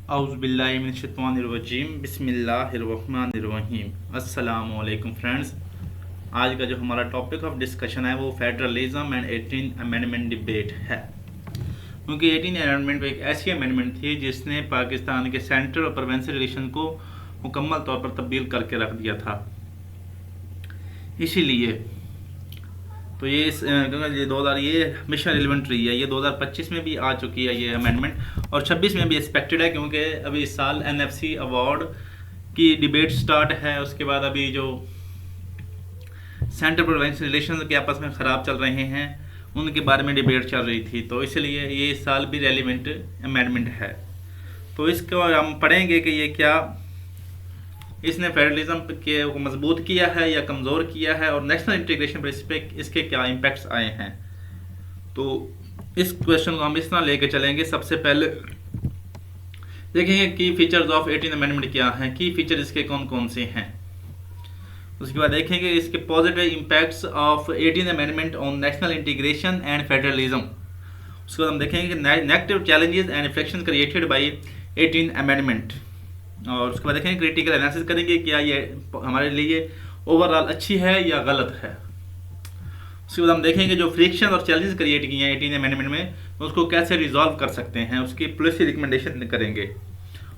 औज़ुबिल्लाहिमिनश्शैतानिर्रजीम बिस्मिल्लाहिर्रहमानिर्रहीम। अस्सलाम वालेकुम फ्रेंड्स। आज का जो हमारा टॉपिक ऑफ डिस्कशन है वो फेडरलिज्म एंड 18 अमेंडमेंट डिबेट है, क्योंकि 18 अमेंडमेंट एक ऐसी अमेंडमेंट थी जिसने पाकिस्तान के सेंट्रल और प्रोविंशियल रिलेशन को मुकम्मल तौर पर तब्दील करके रख दिया था। इसीलिए तो ये ये 2000 ये हमेशा रिलेवेंट रही है। ये 2025 में भी आ चुकी है ये अमेंडमेंट, और 26 में भी एक्सपेक्टेड है, क्योंकि अभी इस साल NFC अवार्ड की डिबेट स्टार्ट है। उसके बाद अभी जो सेंट्रल प्रोविंशियल रिलेशन के आपस में ख़राब चल रहे हैं उनके बारे में डिबेट चल रही थी, तो इसलिए ये इस साल भी रेलिवेंट अमेंडमेंट है। तो इसको हम पढ़ेंगे कि ये क्या इसने फेडरलिज्म के को मजबूत किया है या कमज़ोर किया है, और नेशनल इंटीग्रेशन पर इस पर इसके क्या इम्पैक्ट्स आए हैं। तो इस क्वेश्चन को हम इस तरह लेके चलेंगे। सबसे पहले देखेंगे की फीचर्स ऑफ 18 अमेंडमेंट क्या हैं, की फीचर इसके कौन कौन से हैं। उसके बाद देखेंगे इसके positive impacts of 18 amendment on national integration and federalism. उसके बाद हम देखेंगे negative challenges and reflection created by 18 amendment, और उसके बाद देखेंगे क्रिटिकल एनालिसिस करेंगे क्या ये हमारे लिए ओवरऑल अच्छी है या गलत है। उसके बाद हम देखेंगे जो फ्रिक्शन और चैलेंजेस क्रिएट किए हैं 18 अमेंडमेंट में उसको कैसे रिजॉल्व कर सकते हैं, उसकी पॉलिसी रिकमेंडेशन करेंगे।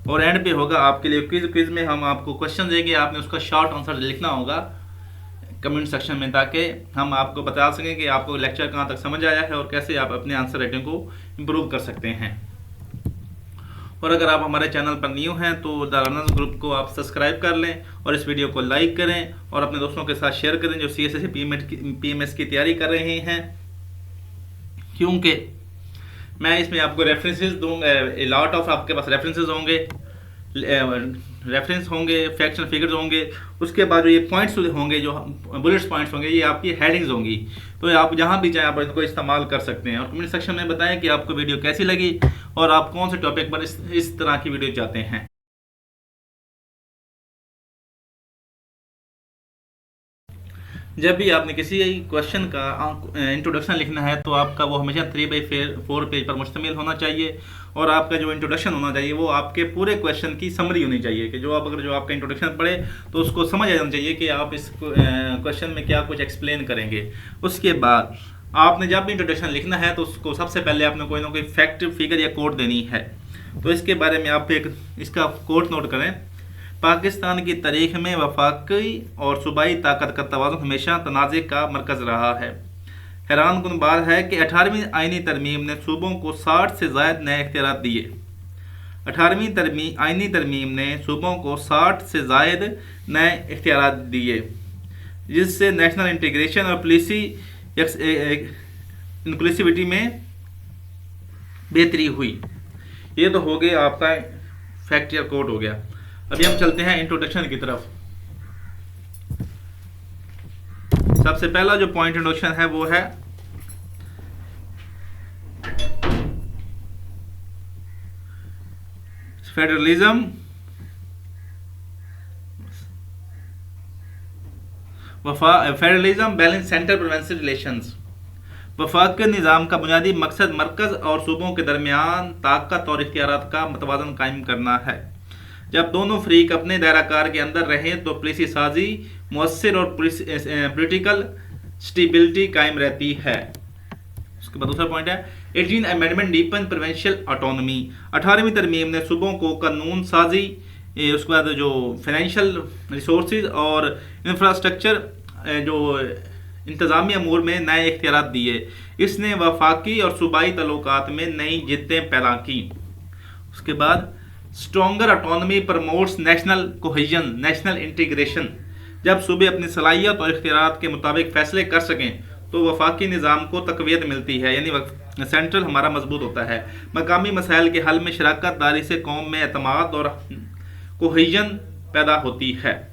और एंड पे होगा आपके लिए क्विज में हम आपको क्वेश्चन देंगे, आपने उसका शॉर्ट आंसर लिखना होगा कमेंट सेक्शन में, ताकि हम आपको बता सकें कि आपको लेक्चर कहाँ तक समझ आया है और कैसे आप अपने आंसर राइटिंग को इम्प्रूव कर सकते हैं। और अगर आप हमारे चैनल पर न्यू हैं तो द लर्नर्स ग्रुप को आप सब्सक्राइब कर लें और इस वीडियो को लाइक करें और अपने दोस्तों के साथ शेयर करें जो CSS PMS की तैयारी कर रहे हैं, क्योंकि मैं इसमें आपको रेफरेंसेस दूंगा। लॉट ऑफ आपके पास रेफरेंसेस होंगे, फैक्ट्स एंड फिगर्स होंगे। उसके बाद जो ये पॉइंट्स होंगे, जो बुलेट्स पॉइंट्स होंगे, ये आपकी हेडिंग्स होंगी। तो आप जहाँ भी चाहें आप इनको इस्तेमाल कर सकते हैं। और कमेंट सेक्शन में बताएं कि आपको वीडियो कैसी लगी और आप कौन से टॉपिक पर इस तरह की वीडियो चाहते हैं। जब भी आपने किसी क्वेश्चन का इंट्रोडक्शन लिखना है तो आपका वो हमेशा 3/4 पेज पर मुश्तमिल होना चाहिए, और आपका जो इंट्रोडक्शन होना चाहिए वो आपके पूरे क्वेश्चन की समरी होनी चाहिए, कि जो आपका इंट्रोडक्शन पढ़े तो उसको समझ आ जाना चाहिए कि आप इस क्वेश्चन में क्या कुछ एक्सप्लेन करेंगे। उसके बाद आपने जब भी इंट्रोडक्शन लिखना है तो उसको सबसे पहले आपने कोई ना कोई फैक्ट, फिगर या कोट देनी है। तो इसके बारे में आप एक इसका कोट नोट करें। पाकिस्तान की तारीख में वफाकी और सूबाई ताकत का तवाज़ुन हमेशा तनाज़े का मरकज़ रहा है। हैरानकुन बात है कि 18वीं आइनी तरमीम ने सूबों को 60 से ज़ायद नए इख्तियारात दिए। 18वीं आइनी तरमीम ने सूबों को 60 से ज़ायद नए इख्तियारात दिए, जिससे नेशनल इंटीग्रेशन और पॉलिसी इंक्लूसिविटी में बेहतरी हुई। ये तो हो गया आपका फैक्ट या कोट हो गया। अभी हम चलते हैं इंट्रोडक्शन की तरफ। सबसे पहला जो पॉइंट इंट्रोडक्शन है वो है federalism balance centre provincial relations. वफाकी निज़ाम का बुनियादी मकसद मरकज़ और सूबों के दरमियान ताकत और इख्तियारात का मतवाज़न कायम करना है। जब दोनों फ्रीक अपने दायराकार के अंदर रहें तो पॉलिसी साजी मुअस्सिर और पॉलिटिकल स्टेबिलिटी कायम रहती है। उसके बाद दूसरा पॉइंट है 18 अमेंडमेंट डीपन प्रोविंशियल ऑटोनॉमी। 18वीं तरमीम ने सूबों को कानून साजी, उसके बाद जो फाइनेंशियल रिसोर्सेज और इंफ्रास्ट्रक्चर, जो इंतज़ामी अमूर में नए इख्तियारात दिए। इसने वफाकी और सूबाई तल्लुकात में नई जिद्दें पैदा की। उसके बाद stronger autonomy promotes national cohesion, national integration. जब सूबे अपनी सलाहियत और इख्तियारात के मुताबिक फैसले कर सकें तो वफाकी निज़ाम को तक़वियत मिलती है, यानी सेंट्रल हमारा मजबूत होता है। मकामी मसाइल के हल में शराकत दारी से कौम में एतमाद और कोहेजन पैदा होती है।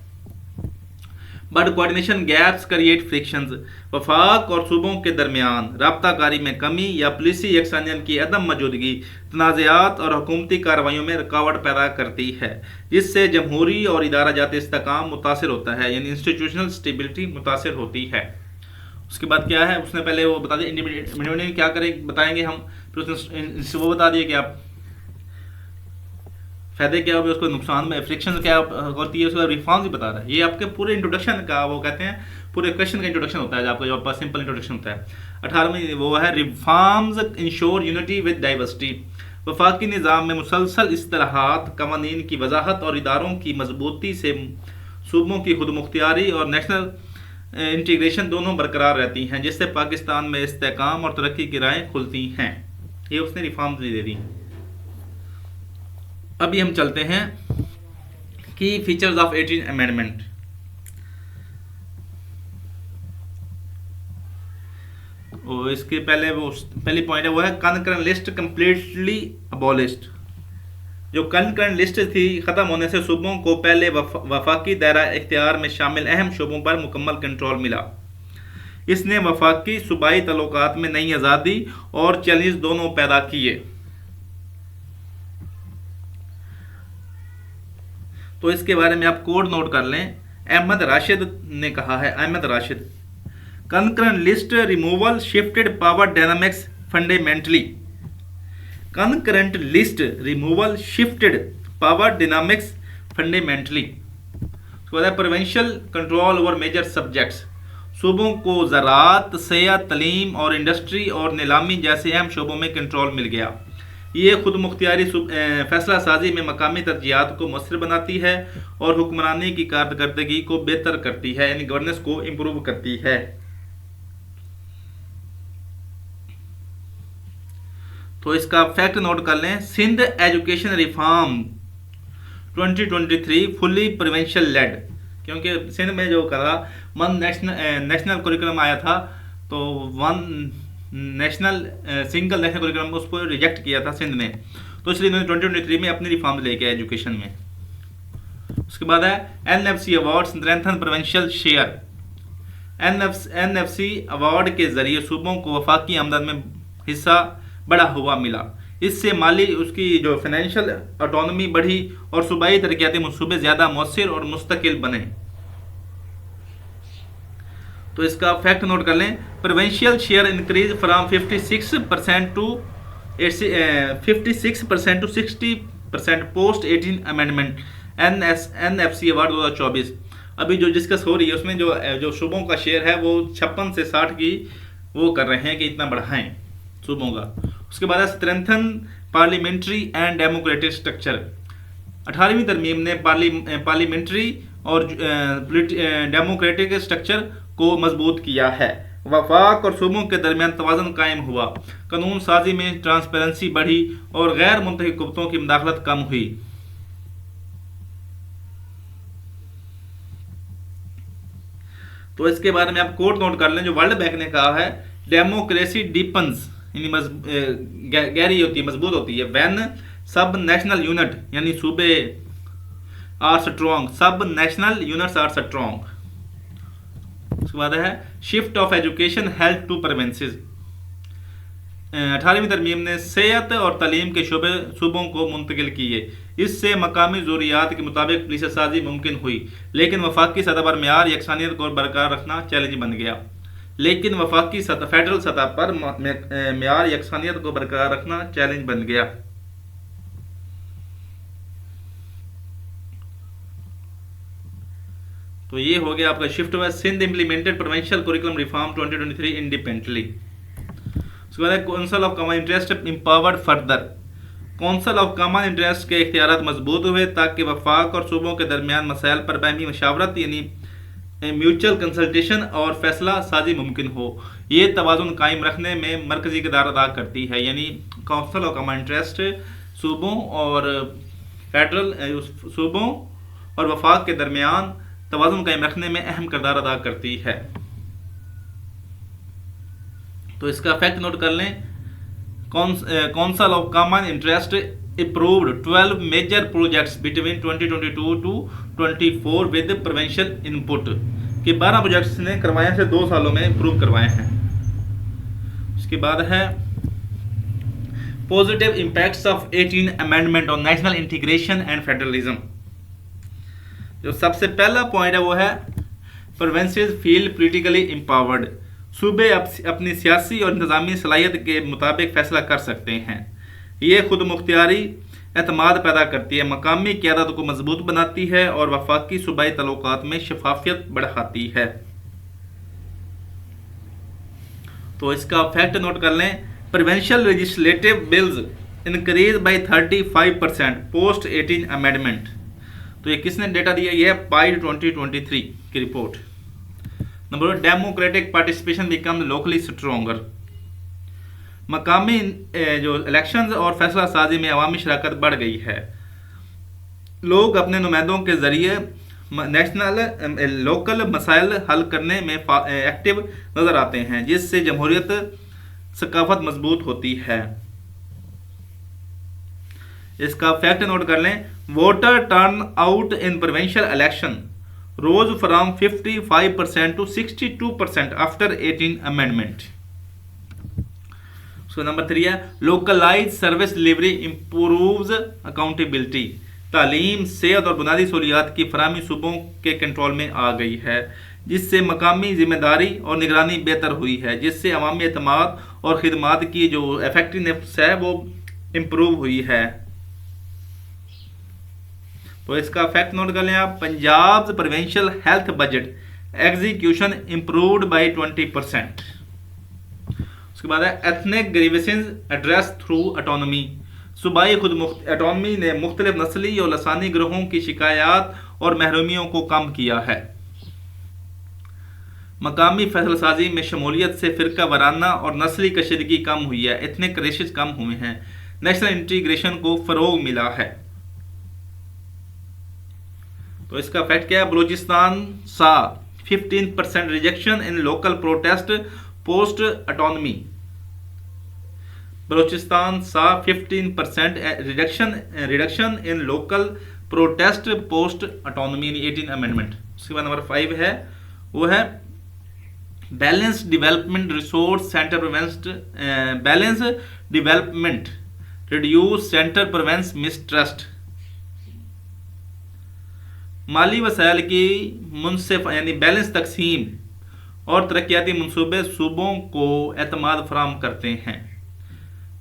But coordination gaps create frictions. वफाक और सूबों के दरमियान राब्ताकारी में कमी या पॉलिसी यकसानियत की अदम मौजूदगी तनाज़ात और हुकूमती कार्रवाइयों में रुकावट पैदा करती है, जिससे जमहूरी और इदारा जाती इस्तेकाम मुतासिर होता है, यानी इंस्टीट्यूशनल स्टेबिलिटी मुतासिर होती है। उसके बाद क्या है, उसने पहले वो बता दिया इंडिपेंडेंट क्या करें बताएंगे हम, फिर उसने वो बता दिया कि आप फ़ायदे क्या हुए, उसको नुकसान में फ्रिक्शन क्या होती है, उसका रिफॉर्म्स ही बता रहा है। ये आपके पूरे इंट्रोडक्शन का वो कहते हैं, पूरे क्वेश्चन का इंट्रोडक्शन होता है, जो आपका जो आपका सिंपल इंट्रोडक्शन होता है। 18वीं वो है reforms ensure unity with diversity. वफाकी निज़ाम में मुसलसल इस्तिलाहात, कवानीन की वजाहत और इदारों की मजबूती से सूबों की खुदमुख्तियारी और नेशनल इंटीग्रेशन दोनों बरकरार रहती हैं, जिससे पाकिस्तान में इस्तेहकाम और तरक्की की राहें खुलती हैं। ये उसने रिफॉर्म्स भी दे दी। अभी हम चलते हैं की फीचर्स ऑफ 18 अमेंडमेंट। और इसके पहले वो पहली पॉइंट है वो है कनकरेंट लिस्ट कंप्लीटली अबॉलिश्ड। जो कनकरेंट लिस्ट थी ख़त्म होने से सूबों को पहले वफाकी दायरा इख्तियार में शामिल अहम शोबों पर मुकम्मल कंट्रोल मिला। इसने वफाकी सूबाई तल्लुकात में नई आज़ादी और चैलेंज दोनों पैदा किए। तो इसके बारे में आप कोड नोट कर लें। अहमद राशिद ने कहा है, Ahmad Rashid, concurrent list removal shifted power dynamics fundamentally. concurrent list removal shifted power dynamics fundamentally। उसके बाद है provincial control over major subjects. सूबों को ज़राअत, सेहत, तलीम और इंडस्ट्री और नीलामी जैसे अहम शोबों में कंट्रोल मिल गया। ये खुद मुख्तियारी फैसला साजी में मकामी तरजीहात को मौसर बनाती है और हुक्मरानी की कारकर्दगी को बेहतर करती है, यानी गवर्नेंस को इम्प्रूव करती है। तो इसका फैक्ट नोट कर लें। Sindh education reform 2023 fully provincial led, क्योंकि सिंध में जो करा वन नेशनल करिकुलम आया था, तो one national single national curriculum उसको रिजेक्ट किया था सिंध ने, तो इसलिए इन्होंने 2023 में अपनी रिफॉर्म लेके आए एजुकेशन में। उसके बाद है NFC award strengthen provincial share. NFC award के जरिए सूबों को वफाकी आमदन में हिस्सा बड़ा हुआ मिला। इससे माली उसकी जो फाइनेंशियल ऑटोनॉमी बढ़ी और सूबाई तरक्याती मंसूबे ज़्यादा मौसर और मुस्तकिल बने। तो इसका फैक्ट नोट कर लें। Provincial share increase from 56% to 60% post 18 amendment NFC award 2024। अभी जो डिस्कस हो रही है उसमें जो सूबों का शेयर है वो 56 से 60 की वो कर रहे हैं कि इतना बढ़ाएं सूबों का। उसके बाद strengthen parliamentary and democratic structure. 18वीं तरमीम ने पार्लियामेंट्री और डेमोक्रेटिक स्ट्रक्चर को मजबूत किया है। वफाक और सूबों के दरमियान तवाज़ुन कायम हुआ, कानून साजी में ट्रांसपेरेंसी बढ़ी और गैर मुंतखब कुव्वतों की मुदाखलत कम हुई। तो इसके बारे में आप कोड नोट कर लें। जो वर्ल्ड बैंक ने कहा है, डेमोक्रेसी डीपन्स यानी गहरी होती है, मजबूत होती है, व्हेन सब नेशनल यूनिट यानी सूबे आर स्ट्रॉन्ग, सब नेशनल यूनिट्स आर स्ट्रॉन्ग। उसके बाद है shift of education health to provinces. 18वीं तरमीम ने सेहत और तालीम के शोबे सूबों को मुंतकिल किए। इससे मकामी ज़रूरियात के मुताबिक पुलिस साजी मुमकिन हुई, लेकिन वफाकी सतह पर मेयार यकसानियत को बरकरार रखना चैलेंज बन गया। लेकिन वफाकी सतह फेडरल सतह पर मेयार यकसानियत को बरकरार रखना चैलेंज बन गया। तो ये हो गया आपका शिफ्ट हुआ। Sindh implemented provincial curriculum reform 2023 independently. उसके बाद council of common interest empowered further. Council of common interest के इख्तियारात मजबूत हुए ताकि वफाक और सूबों के दरमियान मसाइल पर बाहमी मशावरत यानी म्यूचुअल कंसल्टेशन और फैसला साजी मुमकिन हो। ये तवाज़ुन कायम रखने में मरकजी किरदार अदा करती है, यानी काउंसिल ऑफ कॉमन इंटरेस्ट सूबों और फेडरल सूबों और वफाक के दरमियान तवाज़ुन कायम रखने में अहम किरदार अदा करती है। तो इसका फैक्ट नोट कर लें। Council of common interest approved 12 major projects between 2022 to 24 with provincial input के 12 प्रोजेक्ट्स ने करवाए हैं, 2 सालों में अप्रूव करवाए हैं। उसके बाद है positive impacts of 18 amendment on national integration and federalism. जो सबसे पहला पॉइंट है वो है प्रोविंसेस फील पॉलिटिकली एम्पावर्ड। सूबे अपनी सियासी और इंतजामी सलाहियत के मुताबिक फैसला कर सकते हैं। ये खुद मुख्तियारी एतमाद पैदा करती है, मकामी क़यादत को मजबूत बनाती है और वफाकी सूबाई तल्लुकात में शफाफियत बढ़ाती है। तो इसका फैक्ट नोट कर लें, provincial legislative bills increase by 35% post 18 amendment. तो ये किसने डेटा दिया? ये है पाइड 2023 की report. Number 2, democratic participation become locally stronger. मकामी जो इलेक्शंस और फैसला साजी में अवामी शराकत बढ़ गई है। लोग अपने नुमाइंदों के जरिए लोकल मसाइल हल करने में एक्टिव नजर आते हैं, जिससे जमहूरियत सकाफत मजबूत होती है। इसका फैक्ट नोट कर लें, voter turnout in provincial election rose from 55% to 62% after 18 amendment. So number 3 है localise service delivery improves accountability. तालीम, सेहत और बुनियादी सहूलियात की फराहमी सूबों के कंट्रोल में आ गई है, जिससे मकामी जिम्मेदारी और निगरानी बेहतर हुई है, जिससे अवामी एतमाद और खिदमात की जो इफेक्टिवनेस है वो इम्प्रूव हुई है। तो इसका फैक्ट नोट कर लें आप, Punjab provincial health budget execution improved by 20%। उसके बाद है ethnic grievances address through autonomy. सूबाई खुद ऑटोनॉमी ने मुख्तलिफ नस्ली और लसानी ग्रोहों की शिकायत और महरूमियों को कम किया है। मकामी फैसलासाजी में शमूलियत से फ़िरका वाराना और नस्ली कशीदगी कम हुई है, एथनिक रेशेस कम हुए हैं, नेशनल इंटीग्रेशन को फ़रोग मिला है। तो इसका फैक्ट क्या है? Balochistan saw 15% rejection in local protest post autonomy. Balochistan saw 15% reduction in local protest post autonomy 18 amendment. उसके बाद नंबर 5 है, वो है balance development resource centre prevent balance development reduce centre prevents mistrust. माली वसाइल की मुनसिफ यानी बैलेंस तकसीम और तरक्याती मनसूबे सूबों को एतमाद फराहम करते हैं।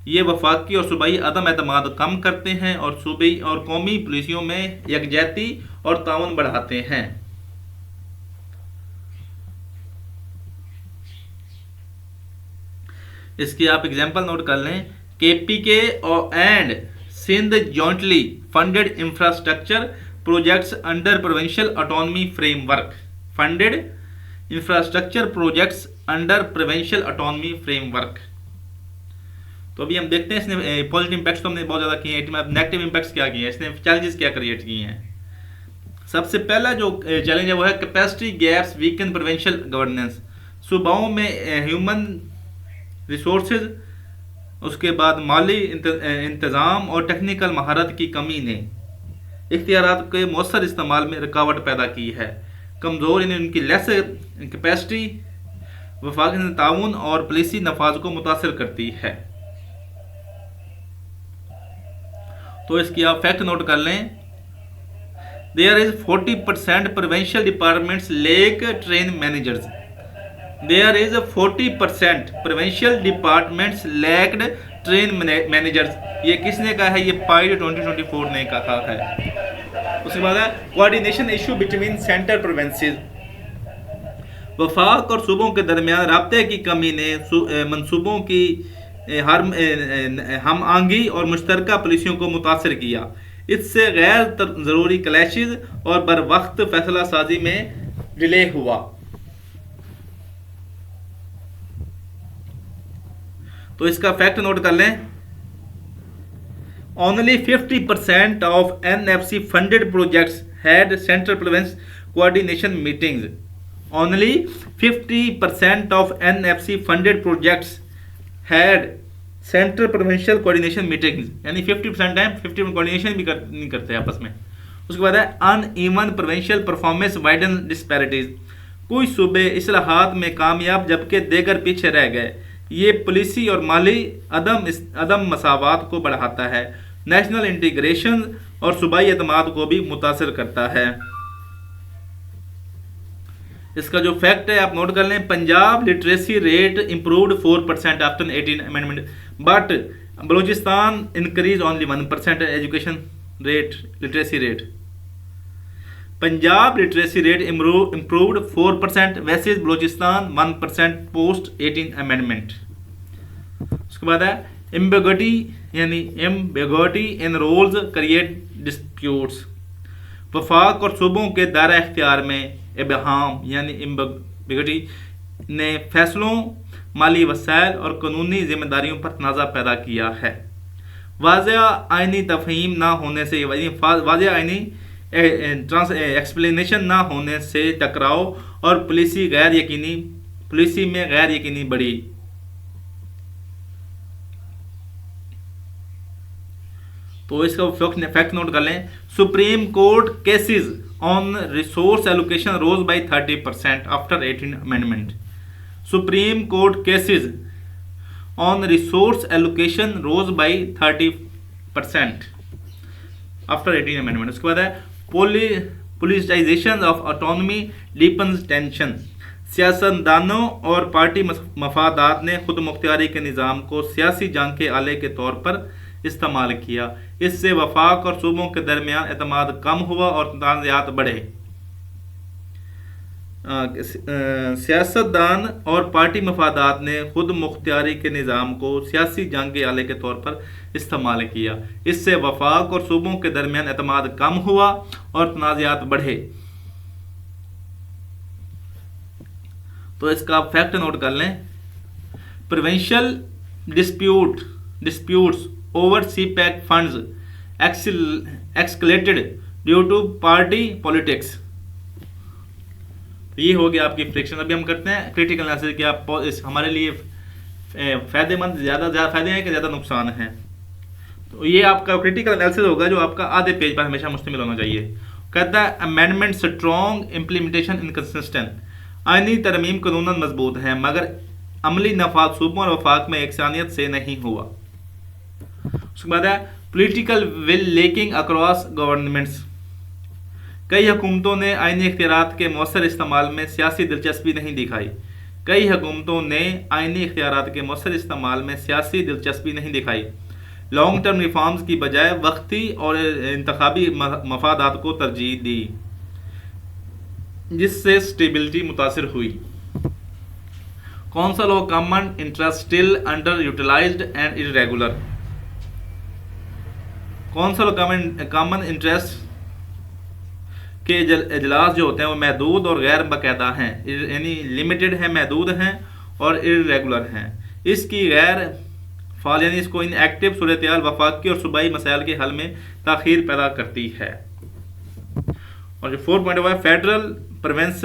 ये वफाकी और सूबाई अदम एतमाद कम करते हैं और सूबाई और कौमी पुलिसियों में यकजहती और ताउन बढ़ाते हैं। इसकी आप एग्जाम्पल नोट कर लें, KPK and Sindh jointly funded infrastructure projects under provincial autonomy framework. Funded infrastructure projects under provincial autonomy framework. तो अभी हम देखते हैं इसने पॉजिटिव इंपैक्ट्स तो हमने बहुत ज़्यादा किए हैं, नेगेटिव इंपैक्ट्स क्या किए हैं, इसने चैलेंजेस क्या क्रिएट किए हैं। सबसे पहला जो चैलेंज है वो है capacity gaps weaken provincial governance. सूबाओं में ह्यूमन रिसोर्सेज, उसके बाद माली इंतज़ाम और टेक्निकल महारत की कमी ने इख्तियारात के मौसर इस्तेमाल में रुकावट पैदा की है। कमज़ोर उनकी लेस कैपेसिटी वफाकी ताउन और पुलिसी नफाज को मुतासर करती है। तो इसकी आप फैक्ट नोट कर लें, there is 40% provincial departments lack train managers. There is 40% provincial departments lacked train managers. ये किसने कहा है? ये पाइड 2024 ने कहा है। उसके बाद है coordination issue between centre provinces. वफाक और सूबों के दरमियान राब्ते की कमी ने मनसूबों की हम आंगी और मुश्तरका पॉलिसियों को मुतासर किया। इससे गैर ज़रूरी क्लैशेज और बर वक्त फैसला साजी में डिले हुआ। तो इसका फैक्ट नोट कर लें, only 50% of NFC funded projects had central province coordination meetings. Only 50% of NFC funded projects had central provincial coordination meetings, यानी 50% है, 50% कोऑर्डिनेशन भी नहीं करते आपस में। उसके बाद है uneven provincial performance widen disparities. कुछ सूबे इस्लाहात में कामयाब जबकि देगर पीछे रह गए। ये पुलिसी और माली अदम मसावात को बढ़ाता है, नेशनल इंटीग्रेशन और सूबाई एतमाद को भी मुतासर करता है। इसका जो फैक्ट है आप नोट कर लें, Punjab literacy rate improved 4% after 18 amendment, but Balochistan increase only 1% education rate, literacy rate. Punjab literacy rate improved 4% whereas Balochistan 1% post 18 amendment. उसके बाद है एम्बेगोटी यानी ambiguity in roles create disputes. वफाक और सूबों के दायरा इख्तियार में इबहाम यानी एम्बेगोटी ने फैसलों, माली वसाइल और कानूनी जिम्मेदारियों पर तनाज़ा पैदा किया है। वाज़ेह आइनी तफहीम ना होने से, वाज़ेह आइनी एक्सप्लेनेशन ना होने से टकराव और पुलिसी में गैर यकीनी बढ़ी। तो इसका फैक्ट नोट कर लें। Supreme court cases on resource allocation rose by 30% after 18 amendment. Supreme court cases on resource allocation rose by 30% after 18 amendment. उसके बाद है politicization of autonomy deepens tension. सियासतदानों और पार्टी मफादात ने खुद मुख्तियारी के निज़ाम को सियासी जंग के आले के तौर पर इस्तेमाल किया। इससे वफाक और सूबों के दरमियान एतमाद कम हुआ और तनाज़ात बढ़े। सियासतदान और पार्टी मफादात ने खुद मुख्तियारी के निज़ाम को सियासी जंग के आले के तौर पर इस्तेमाल किया। इससे वफाक और सूबों के दरमियान एतमाद कम हुआ और तनाज़ात बढ़े। तो इसका फैक्ट नोट कर लें। Provincial disputes over CPEC funds escalated due to party politics. ये हो गया आपकी फ्रिक्शन। अभी हम करते हैं क्रिटिकल एनालिसिस कि आप हमारे लिए फ़ायदेमंद ज़्यादा फायदे हैं कि ज़्यादा नुकसान हैं। तो ये आपका क्रिटिकल एनालिसिस होगा जो आपका आधे पेज पर हमेशा मुश्तमिल होना चाहिए। कहता है अमेंडमेंट स्ट्रॉन्ग इम्प्लीमेंटेशन इनकंसिस्टेंट। आईनी तरमीम कानूनन मजबूत है मगर अमली नफाज सूबों और वफाक में एकसानियत से नहीं हुआ। उसके बाद है political will lacking across governments. कई हुकूमतों ने आईनी इख्तियारात के मौसर इस्तेमाल में सियासी दिलचस्पी नहीं दिखाई। कई हुकूमतों ने आईनी इख्तियारात के मौसर इस्तेमाल में सियासी दिलचस्पी नहीं दिखाई। लॉन्ग टर्म रिफॉर्म्स की बजाय वक्ती और इंतखाबी मफादात को तरजीह दी, जिससे स्टेबिलिटी मुतासिर हुई। Council of common interest still under utilized and irregular. Council of common interest के इजलास जो होते हैं वो महदूद और गैर बाकायदा हैं, यानी लिमिटेड हैं, महदूद हैं और इरेगुलर हैं। इसकी गैर फाल यानी इसको इनएक्टिव सूरत हाल वफाकी और सूबाई मसाइल के हल में ताखीर पैदा करती है। और जो 4 पॉइंट है federal province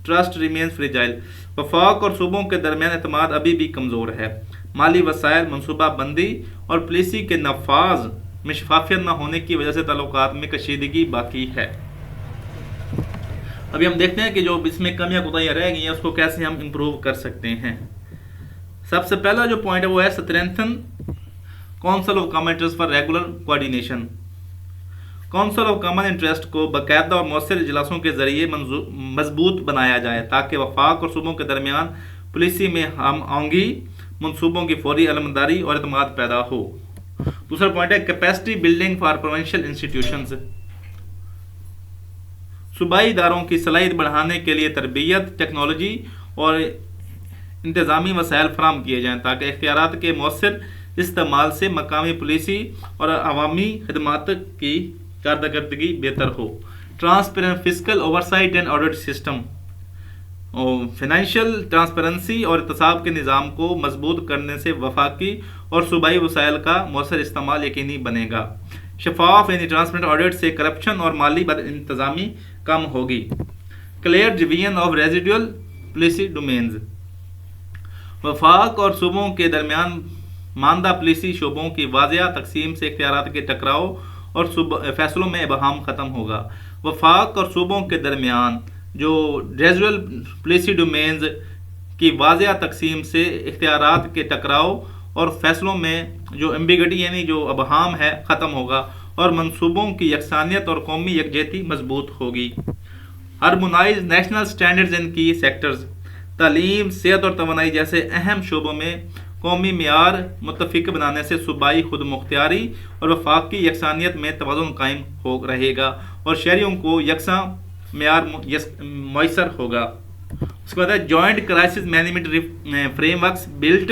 trust remains fragile. वफाक और सूबों के दरमियान एतमाद अभी भी कमज़ोर है। माली वसाइल, मनसूबा बंदी और पॉलिसी के नफाज में शफाफियत न होने की वजह से ताल्लुकात में कशीदगी बाकी है। अभी हम देखते हैं कि जो इसमें कमियां कोताहियां रह गई हैं उसको कैसे हम इम्प्रूव कर सकते हैं। सबसे पहला जो पॉइंट है वो है strengthen council of common interest for regular coordination. Council of common interest को बाकायदा और मौसर इजलासों के जरिए मजबूत बनाया जाए ताकि वफाक और सूबों के दरमियान पॉलिसी में हम आंगी मनसूबों की फौरी अलमदारी और एतमाद पैदा हो। दूसरा पॉइंट है capacity building for provincial institutions. सूबाई इदारों की सलाहियत बढ़ाने के लिए तरबियत, टेक्नोलॉजी और इंतज़ामी वसाइल फराम किए जाएँ ताकि इख्तियारात के मौसर इस्तेमाल से मकामी पुलिसी और अवामी खदमात की कारकर्दगी बेहतर हो। Transparent fiscal oversight and audit system. Financial transparency और एहतसाब के निज़ाम को मजबूत करने से वफाकी और सूबाई वसाइल का मौसर इस्तेमाल यकीनी बनेगा। शफाफ यानी ट्रांसपेरेंट ऑडिट से करप्शन और माली बद इंतज़ामी कम होगी। Clear division of residual policy domains. वफाक और सूबों के दरमियान मानदा पॉलिसी शोबों की वाज़ेह तकसीम से इख्तियारात के टकराव और फैसलों में इबहाम ख़त्म होगा। वफाक और सूबों के दरमियान जो रेजिडुअल पॉलिसी डोमेन्स की वाज़ेह तकसीम से इख्तियारात के टकराव और फैसलों में जो एम्बिगिटी यानी जो इबहाम है ख़त्म होगा और मनसूबों की यकसानियत और कौमी यकजहती मजबूत होगी। हार्मोनाइज नेशनल स्टैंडर्ड्स इन की सेक्टर्स। तालीम, सेहत और तवानाई जैसे अहम शोबों में कौमी मेयार मुतफिक बनाने से सूबाई खुद मुख्तियारी और वफाकी यकसानियत में तवाज़ुन कायम हो रहेगा और शहरियों को यकसा मेयार मैसर होगा। उसके बाद है joint crisis management frameworks built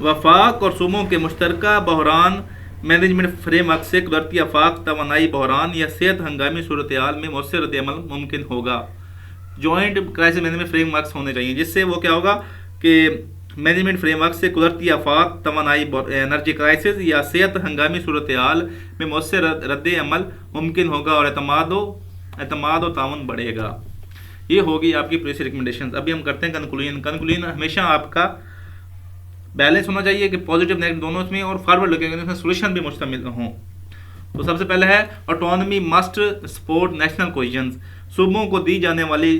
वफाक और सूबों के मुश्तरका बहरान मैनेजमेंट फ्रेमवर्क से कुदरती आफाक, तवानाई बहरान या सेहत हंगामी सूरत हाल में मौसर रद्द-ए-अमल मुमकिन होगा। जॉइंट क्राइसिस मैनेजमेंट फ्रेमवर्क्स होने चाहिए, जिससे वो क्या होगा कि मैनेजमेंट फ्रेमवर्क से कुदरती आफाक, तवानाई एनर्जी क्राइसिस या सेहत हंगामी सूरत हाल में मौसर रद्द-ए-अमल मुमकिन होगा और एतमाद और ताउन बढ़ेगा। ये होगी आपकी पॉलिसी रिकमेंडेशन। अभी हम करते हैं कंक्लूजन। कंक्लूजन हमेशा आपका बैलेंस होना चाहिए कि पॉजिटिव नेगेटिव दोनों इसमें और फॉरवर्ड लुकिंग इसमें सोल्यूशन भी मुश्तमिल हों। तो सबसे पहले है autonomy must support national cohesion. सूबों को दी जाने वाली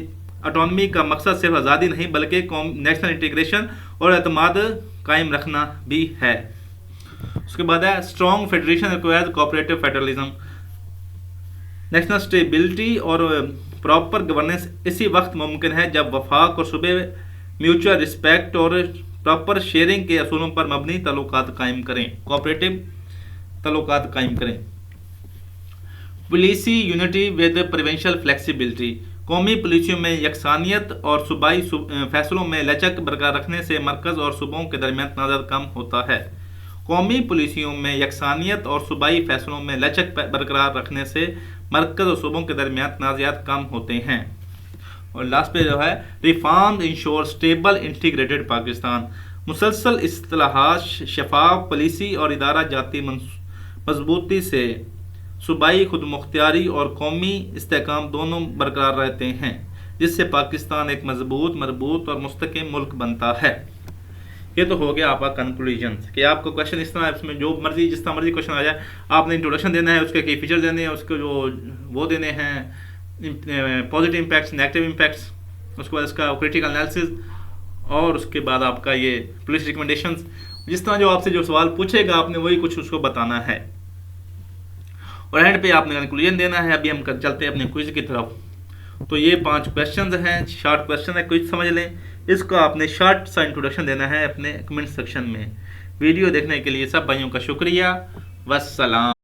ऑटोनॉमी का मकसद सिर्फ आज़ादी नहीं बल्कि नेशनल इंटीग्रेशन और एतमाद कायम रखना भी है। उसके बाद है strong federation requires cooperative federalism. National stability और प्रॉपर गवर्नेंस इसी वक्त मुमकिन है जब वफाक और सूबे म्यूचुअल रिस्पेक्ट और प्रॉपर शेयरिंग के असूलों पर मबनी तल्लुकात कायम करें, कोऑपरेटिव तल्लुकात कायम करें। Policy unity with provincial flexibility. कौमी पॉलिसियों में यकसानियत और सूबाई फैसलों में लचक बरकरार रखने से मरकज़ और सूबों के दरमियान तनाज़ा कम होता है। कौमी पॉलिसियों में यकसानियत और सूबाई फैसलों में लचक बरकरार रखने से मरकज़ और सूबों के दरमियान तनाज़ात कम होते हैं। और लास्ट पे जो है reform ensure stable integrated Pakistan. मुसलसल इस्तिलाहात, शफाफ पॉलिसी और इदारा जाती मजबूती से सूबाई खुद मुख्तियारी और कौमी इस्तेहकाम दोनों बरकरार रहते हैं, जिससे पाकिस्तान एक मजबूत, मरबूत और मुस्तकिम मुल्क बनता है। ये तो हो गया आपका कंक्लूजन कि आपको क्वेश्चन इस तरह इसमें जो मर्जी जिस तरह मर्जी क्वेश्चन आ जाए, आपने इंट्रोडक्शन देना है, उसके कई फीचर देने हैं, उसके जो वो देने हैं पॉजिटिव इम्पैक्ट्स, नेगेटिव इम्पैक्ट्स, उसके बाद इसका क्रिटिकल एनालिसिस और उसके बाद आपका ये पॉलिसी रिकमेंडेशंस। जिस तरह जो आपसे जो सवाल पूछेगा आपने वही कुछ उसको बताना है और एंड पे आपने कंक्लूजन देना है। अभी हम चलते हैं अपने क्विज की तरफ। तो ये 5 क्वेश्चन हैं, शॉर्ट क्वेश्चन है, क्विज समझ लें। इसको आपने शॉर्ट सा इंट्रोडक्शन देना है अपने कमेंट सेक्शन में। वीडियो देखने के लिए सब भाइयों का शुक्रिया। वस्सलाम।